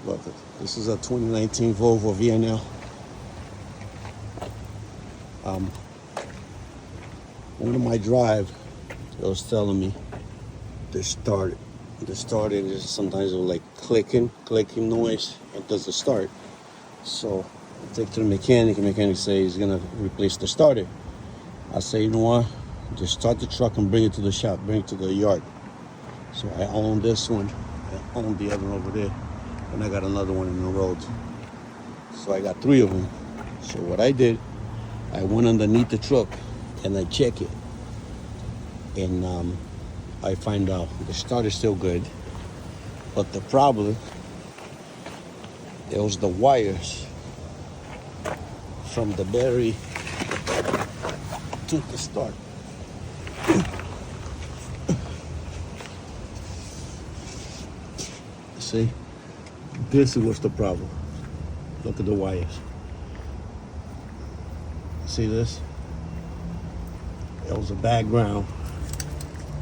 Look, this is a 2019 Volvo VNL. One of my drive, it was telling me to start it. The starting is sometimes like clicking noise. It doesn't start. So I take to the mechanic, and the mechanic say he's gonna replace the starter. I say, you know what? Just start the truck and bring it to the shop, bring it to the yard. So I own this one, I own the other one over there, and I got another one in the road. So I got 3 of them. So what I did, I went underneath the truck and I check it, and I find out the starter's still good, but the problem, it was the wires from the battery to the start. See, this was the problem. Look at the wires. See this? It was the background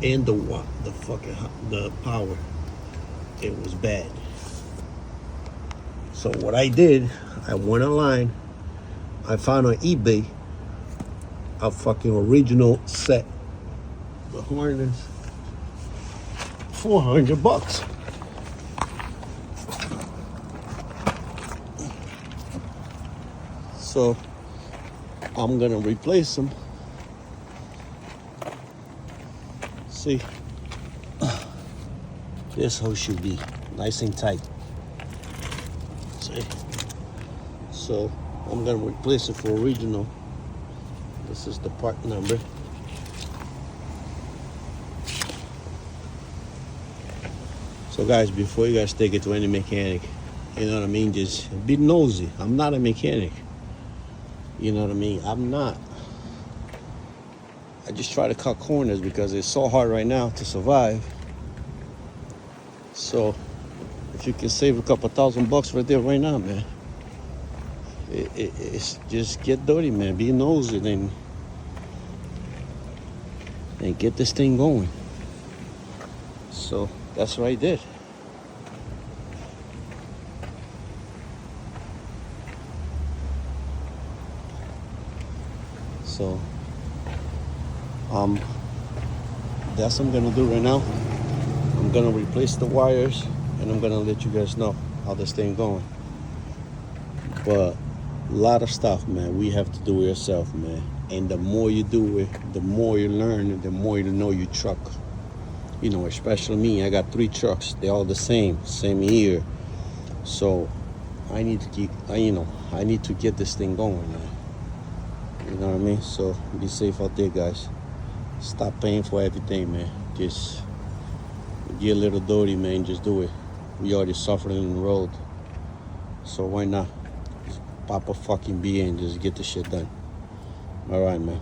and the power. It was bad. So what I did, I went online. I found on eBay a fucking original set. The harness, $400. So I'm gonna replace them. See, this hose should be nice and tight. See, so I'm gonna replace it for original. This is the part number. So guys, before you guys take it to any mechanic, you know what I mean, just be nosy. I'm not a mechanic. You know what I mean? I'm not. I just try to cut corners because it's so hard right now to survive. So if you can save a couple $1,000 right there right now, man, it's just get dirty, man. Be nosy, and get this thing going. So that's what I did. So that's what I'm gonna do right now. I'm gonna replace the wires, and I'm gonna let you guys know how this thing going. But a lot of stuff, man, we have to do it yourself, man. And the more you do it, the more you learn, and the more you know your truck. You know, especially me, I got 3 trucks. They're all the same year. So I need to keep, I need to get this thing going, man. You know what I mean? So be safe out there, guys. Stop paying for everything, man. Just get a little dirty, man. Just do it. We already suffering in the road. So why not? Just pop a fucking beer and just get the shit done. All right, man.